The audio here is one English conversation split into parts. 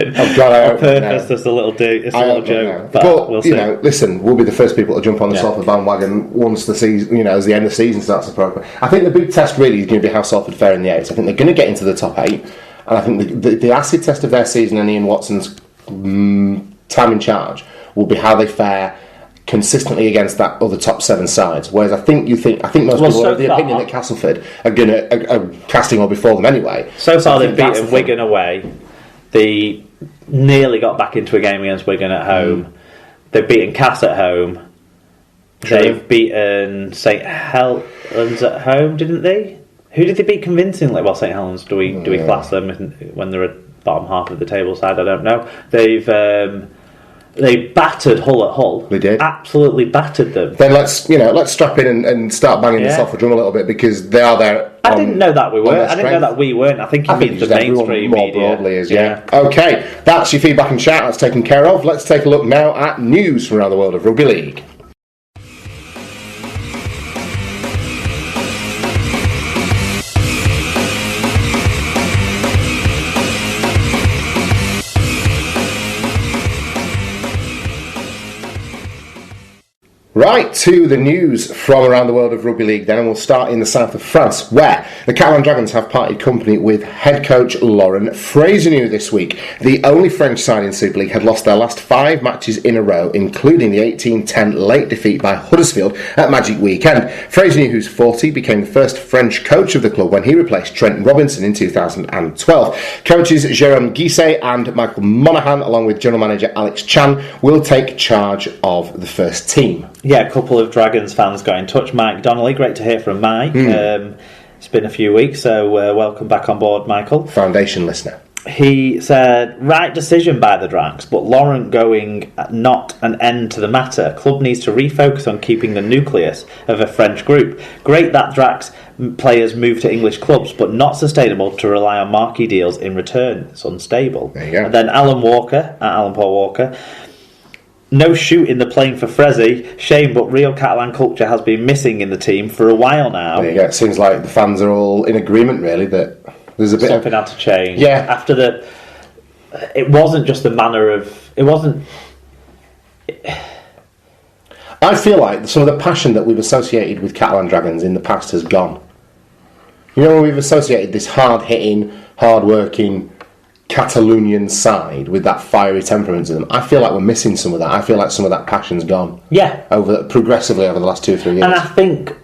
I'm glad on purpose. It's a little dig. It's a little joke. But we'll see. Listen, we'll be the first people to jump on the Salford bandwagon once the season, as the end of the season starts approaching. I think the big test really is going to be how Salford fare in the 8. I think they're going to get into the top 8, and I think the acid test of their season and Ian Watson's time in charge will be how they fare consistently against that other top 7 sides. Whereas I think most people are of the opinion that Castleford are casting all before them anyway. So far, they've beaten Wigan away. They nearly got back into a game against Wigan at home. They've beaten Cass at home. True. They've beaten St Helens at home, didn't they? Who did they beat convincingly? Well, St Helens, do we class them when they're at bottom half of the table side? I don't know. They battered Hull at Hull. They did. Absolutely battered them. Then let's strap in and start banging the Salford drum a little bit, because they are there. I didn't know that we weren't. I didn't know that we weren't. I think it means the mainstream more media. Broadly is, Okay, that's your feedback and shout. That's taken care of. Let's take a look now at news from around the world of rugby league. Right, to the news from around the world of rugby league then, and we'll start in the south of France, where the Catalan Dragons have parted company with head coach Laurent Fraisenou this week. The only French side in Super League had lost their last 5 matches in a row, including the 18-10 late defeat by Huddersfield at Magic Weekend. Fraisenou, who's 40, became the first French coach of the club when he replaced Trent Robinson in 2012. Coaches Jérôme Guisset and Michael Monaghan, along with general manager Alex Chan, will take charge of the first team. Yeah, a couple of Dragons fans got in touch. Mike Donnelly, great to hear from Mike. It's been a few weeks, so welcome back on board, Michael. Foundation listener. He said, right decision by the Drags, but Laurent going not an end to the matter. Club needs to refocus on keeping the nucleus of a French group. Great that Drags players move to English clubs, but not sustainable to rely on marquee deals in return. It's unstable. There you go. And then Alan Paul Walker. No shoot in the plane for Frezi. Shame, but real Catalan culture has been missing in the team for a while now. There you go. It seems like the fans are all in agreement, really, that there's a bit something had to change. Yeah. After it wasn't just the manner of... It wasn't... I feel like some of the passion that we've associated with Catalan Dragons in the past has gone. When we've associated this hard-hitting, hard-working Catalonian side with that fiery temperament to them, I feel like we're missing some of that. I feel like some of that passion's gone. Yeah. Progressively over the last 2 or 3 years. And I think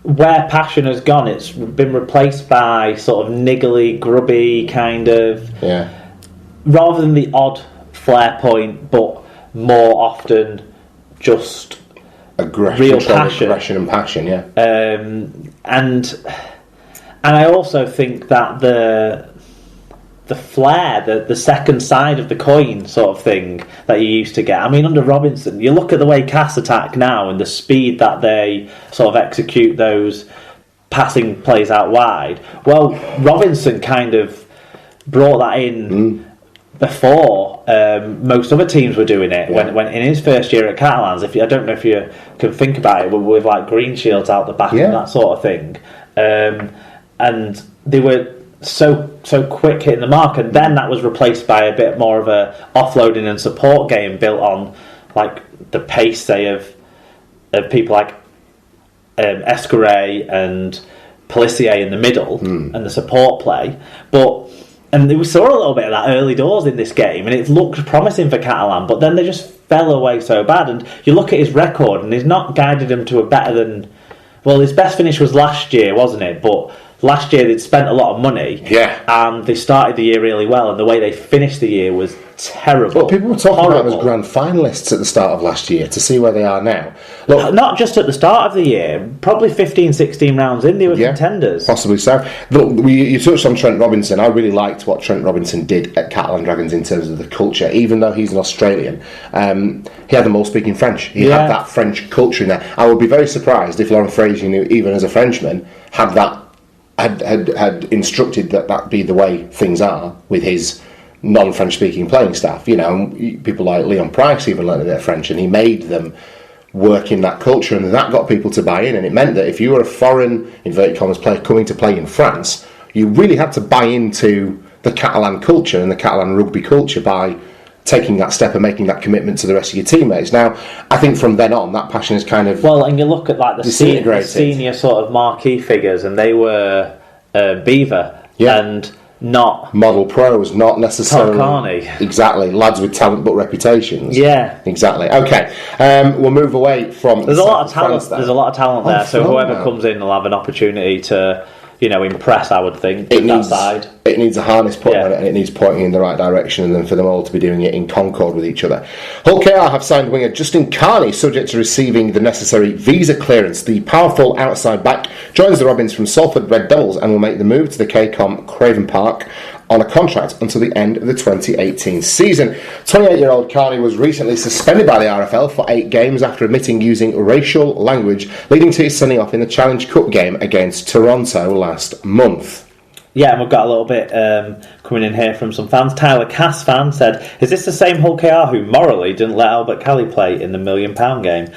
where passion has gone, it's been replaced by sort of niggly, grubby kind of... Yeah. Rather than the odd flair point, but more often just real passion. Aggression and passion, yeah. And I also think that the flair, the second side of the coin sort of thing that you used to get. I mean, under Robinson, you look at the way Cass attack now and the speed that they sort of execute those passing plays out wide. Well, Robinson kind of brought that in before most other teams were doing it. Yeah. When in his first year at Catalans, I don't know if you can think about it, with like green shields out the back and that sort of thing, and they were so quick hitting the mark, and then that was replaced by a bit more of a offloading and support game built on like the pace, say, of people like Escaré and Pelissier in the middle and the support play. And we saw a little bit of that early doors in this game, and it looked promising for Catalan, but then they just fell away so bad. And you look at his record, and he's not guided them to a better than... Well, his best finish was last year, wasn't it? But last year they'd spent a lot of money, and they started the year really well, and the way they finished the year was terrible. Well, people were talking about them as grand finalists at the start of last year, to see where they are now. Look, not just at the start of the year, probably 15, 16 rounds in, they were contenders. Possibly so. Look, you touched on Trent Robinson. I really liked what Trent Robinson did at Catalan Dragons in terms of the culture. Even though he's an Australian, he had them all speaking French. He had that French culture in there. I would be very surprised if Laurent Fraisenou, even as a Frenchman, had instructed that be the way things are with his non-French speaking playing staff. People like Leon Price even learned a bit of French, and he made them work in that culture, and that got people to buy in. And it meant that if you were a foreign, inverted commas, player coming to play in France, you really had to buy into the Catalan culture and the Catalan rugby culture by taking that step and making that commitment to the rest of your teammates. Now, I think from then on, that passion is kind of and you look at like the disintegrated. senior sort of marquee figures, and they were Beaver and not model pros, not necessarily Tom Carney. Exactly, lads with talent but reputations. Yeah, exactly. Okay, we'll move away from. There's a lot of talent. There's a lot of talent there. So whoever comes in will have an opportunity to, impress. I would think that side. It needs a harness put on it, and it needs pointing in the right direction, and then for them all to be doing it in concord with each other. Hull KR have signed winger Justin Carney, subject to receiving the necessary visa clearance. The powerful outside back joins the Robins from Salford Red Devils and will make the move to the KCOM Craven Park on a contract until the end of the 2018 season. 28-year-old Carney was recently suspended by the RFL for 8 games after admitting using racial language, leading to his sending off in the Challenge Cup game against Toronto last month. Yeah, and we've got a little bit coming in here from some fans. Tyler Cass fan said, "Is this the same Hull KR who morally didn't let Albert Kelly play in the £1 million game?"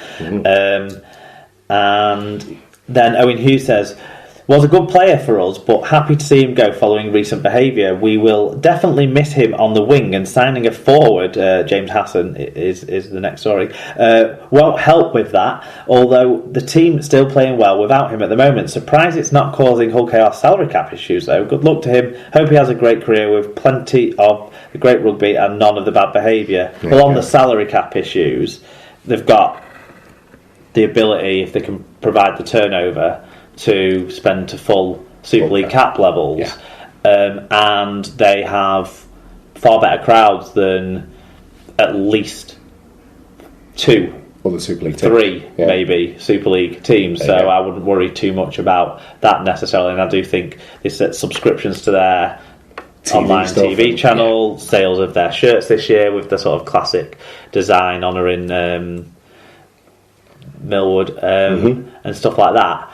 And then Owen Hughes says, "Was a good player for us, but happy to see him go following recent behaviour. We will definitely miss him on the wing, and signing a forward, James Hassan is the next story, won't help with that, although the team still playing well without him at the moment. Surprised it's not causing Hull KR salary cap issues though. Good luck to him. Hope he has a great career with plenty of the great rugby and none of the bad behaviour." Well, on the salary cap issues, they've got the ability, if they can provide the turnover, to spend to full Super League cap levels, and they have far better crowds than at least 2 other Super League 3 maybe Super League teams, so I wouldn't worry too much about that necessarily. And I do think they set subscriptions to their online TV channel, sales of their shirts this year with the sort of classic design honouring Millwood and stuff like that.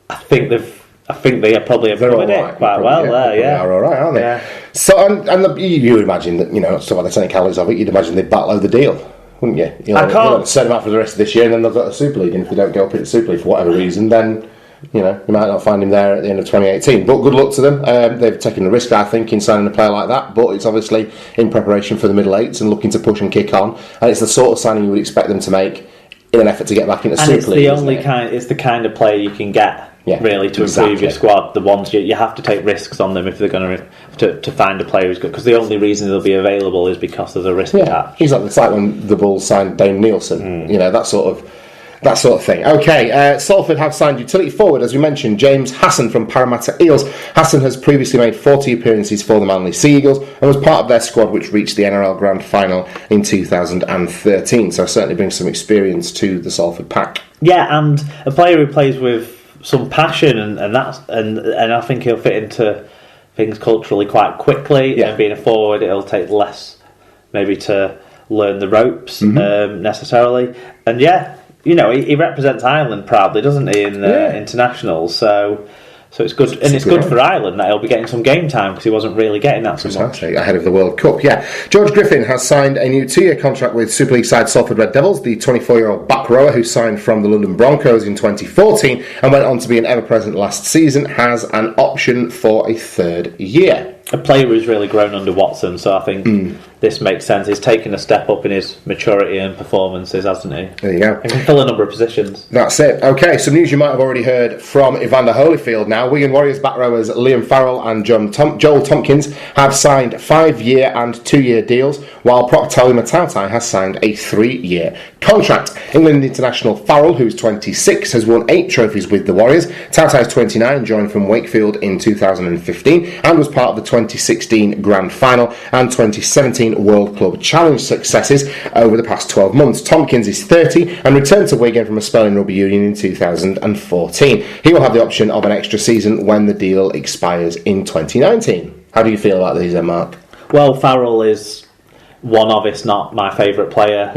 I think they probably have covered it quite well there. They are all right, aren't they? Yeah. So, and you would imagine that stuff like the technicalities of it. You'd imagine they'd battle over the deal, wouldn't you? You'll set them out for the rest of this year, and then they've got a Super League. And if they don't go up in the Super League for whatever reason, then you might not find him there at the end of 2018. But good luck to them. They've taken the risk, I think, in signing a player like that. But it's obviously in preparation for the middle eights and looking to push and kick on. And it's the sort of signing you would expect them to make in an effort to get back into Super League. It's the kind of player you can get. Really, to improve your squad. The ones you have to take risks on them if they're going to find a player who's good, because the only reason they'll be available is because there's a risk attached. Exactly. It's like when the Bulls signed Dane Nielsen. That sort of thing. Okay, Salford have signed utility forward, as we mentioned, James Hassan from Parramatta Eels. Hassan has previously made 40 appearances for the Manly Sea Eagles and was part of their squad which reached the NRL Grand Final in 2013. So certainly brings some experience to the Salford pack. Yeah, and a player who plays with some passion and I think he'll fit into things culturally quite quickly. And being a forward, it'll take less maybe to learn the ropes necessarily. And he represents Ireland proudly, doesn't he, in internationals? So it's good, and it's good for Ireland that he'll be getting some game time because he wasn't really getting that so much ahead of the World Cup. George Griffin has signed a new 2-year contract with Super League side Salford Red Devils. The 24-year-old back rower, who signed from the London Broncos in 2014 and went on to be an ever-present last season, has an option for a 3rd year. A player who's really grown under Watson, so I think this makes sense. He's taken a step up in his maturity and performances, hasn't he? There you go. He can fill a number of positions. That's it. Okay, some news you might have already heard from Evander Holyfield now. Wigan Warriors back rowers Liam Farrell and Joel Tompkins have signed 5-year and 2-year deals, while Proctali Matautai has signed a 3-year contract. England international Farrell, who's 26, has won 8 trophies with the Warriors. Tautai's 29, joined from Wakefield in 2015 and was part of the 2016 Grand Final and 2017 World Club Challenge successes over the past 12 months. Tompkins is 30 and returned to Wigan from a spell in rugby union in 2014. He will have the option of an extra season when the deal expires in 2019. How do you feel about these then, Mark? Well, Farrell is one of, if not my favourite player.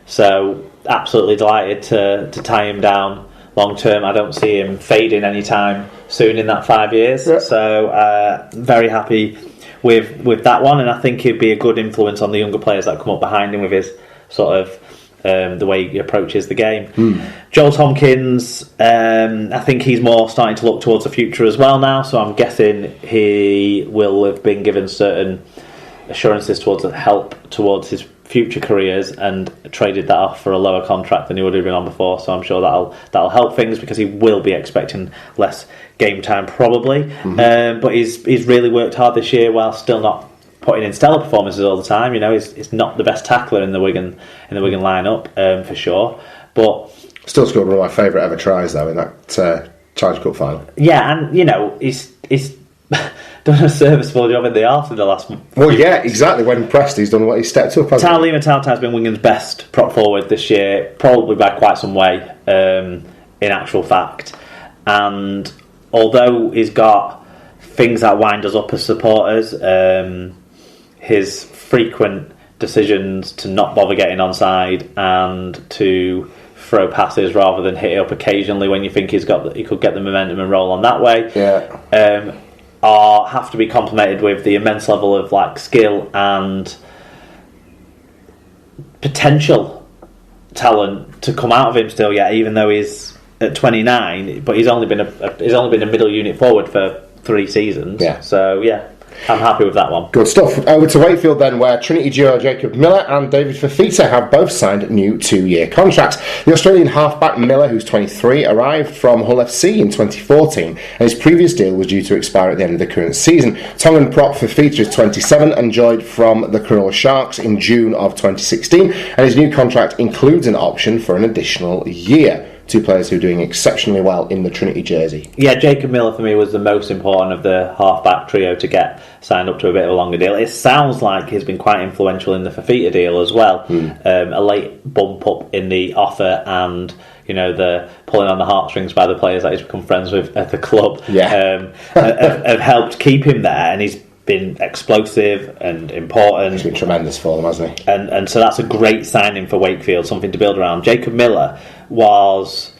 So absolutely delighted to tie him down long term. I don't see him fading anytime soon in that 5 years. So very happy with that one, and I think he'd be a good influence on the younger players that come up behind him with his sort of the way he approaches the game. Joel Tompkins, I think he's more starting to look towards the future as well now, so I'm guessing he will have been given certain assurances towards help towards his future careers and traded that off for a lower contract than he would have been on before, so I'm sure that'll help things because he will be expecting less game time probably. But he's really worked hard this year while still not putting in stellar performances all the time. He's not the best tackler in the Wigan lineup for sure, but still scored one of my favourite ever tries though in that Challenge Cup final. Yeah, and he's done a serviceable job in the arse in the last month. Well, yeah, exactly. When pressed, he's done what he stepped up. Liam Matautai has been Wigan's best prop forward this year, probably by quite some way, in actual fact. And although he's got things that wind us up as supporters, his frequent decisions to not bother getting onside and to throw passes rather than hit it up occasionally when you think he could get the momentum and roll on that way. Yeah. Have to be complemented with the immense level of skill and potential talent to come out of him still yet, even though he's at 29. But he's only been a middle unit forward for 3 seasons. Yeah. So yeah, I'm happy with that one. Good stuff. Over to Wakefield then, where Trinity duo Jacob Miller and David Fafita have both signed new 2-year contracts. The Australian halfback Miller, who's 23, arrived from Hull FC in 2014, and his previous deal was due to expire at the end of the current season. Tongan prop Fafita is 27 and joined from the Cronulla Sharks in June of 2016, and his new contract includes an option for an additional year. 2 players who are doing exceptionally well in the Trinity jersey. Yeah, Jacob Miller for me was the most important of the half-back trio to get signed up to a bit of a longer deal. It sounds like he's been quite influential in the Fafita deal as well. A late bump up in the offer and the pulling on the heartstrings by the players that he's become friends with at the club have helped keep him there, and he's been explosive and important. He's been tremendous for them, hasn't he? And so that's a great signing for Wakefield, something to build around. Jacob Miller was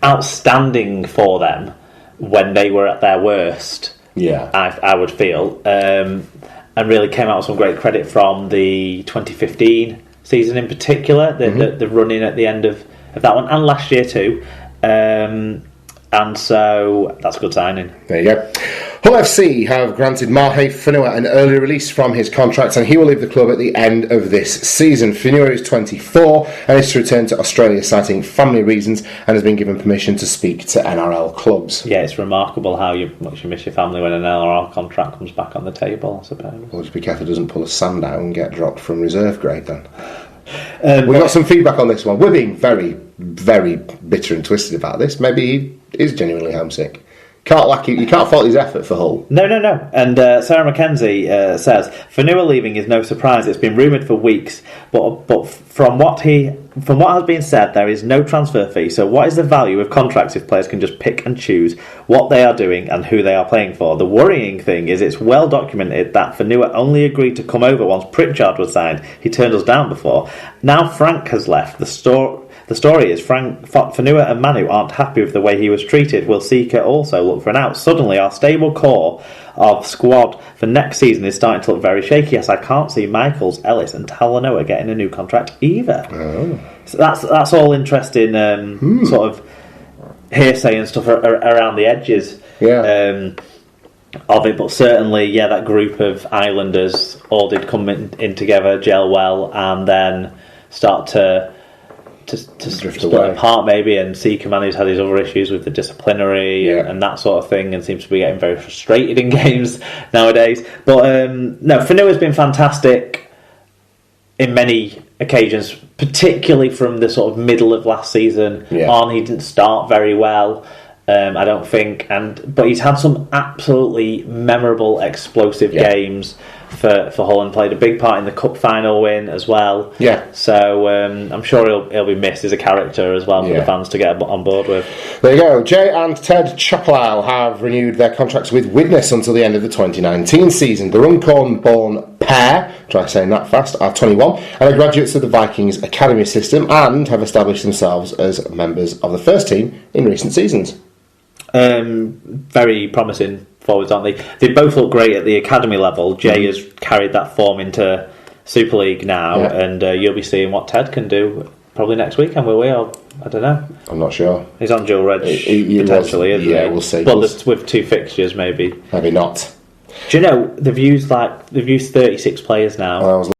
outstanding for them when they were at their worst. Yeah, I would feel, and really came out with some great credit from the 2015 season in particular. The run-in at the end of that one, and last year too. And so that's a good signing. There you go. Hull FC have granted Mahe Whenua an early release from his contract, and he will leave the club at the end of this season. Whenua is 24 and is to return to Australia citing family reasons, and has been given permission to speak to NRL clubs. Yeah, it's remarkable how much you miss your family when an NRL contract comes back on the table, I suppose. Well, just be careful it doesn't pull a sand out and get dropped from reserve grade then. We got some feedback on this one. We're being very, very bitter and twisted about this. Maybe he is genuinely homesick. You can't fault his effort for Hull. No. And Sarah McKenzie says, Whenua leaving is no surprise. It's been rumoured for weeks, but from what has been said, there is no transfer fee. So what is the value of contracts if players can just pick and choose what they are doing and who they are playing for? The worrying thing is it's well documented that Whenua only agreed to come over once Pritchard was signed. He turned us down before. Now Frank has left. The story is Whenua and Manu aren't happy with the way he was treated. Will Seeker also look for an out? Suddenly, our stable core of squad for next season is starting to look very shaky. Yes, I can't see Michaels, Ellis and Talanoa getting a new contract either. Oh. So that's all interesting sort of hearsay and stuff around the edges of it. But certainly, that group of Islanders all did come in together, gel well, and then start to split apart maybe, and Seeker Manu's had his other issues with the disciplinary and that sort of thing, and seems to be getting very frustrated in games nowadays. But Whenua's been fantastic in many occasions, particularly from the sort of middle of last season on. He didn't start very well, I don't think, but he's had some absolutely memorable, explosive games for Hull, and played a big part in the cup final win as well. Yeah. So I'm sure he'll be missed as a character as well for the fans to get on board with. There you go. Jay and Ted Chaplow have renewed their contracts with Widnes until the end of the 2019 season. The Runcorn-born pair, try saying that fast, are 21 and are graduates of the Vikings academy system and have established themselves as members of the first team in recent seasons. Very promising forwards, aren't they? They both look great at the academy level. Jay has carried that form into Super League now, and you'll be seeing what Ted can do probably next weekend, will we? Or I don't know. I'm not sure. He's on dual reg potentially, isn't he? Yeah, we'll see. But with 2 fixtures, maybe. Maybe not. Do you know they've used 36 players now? I was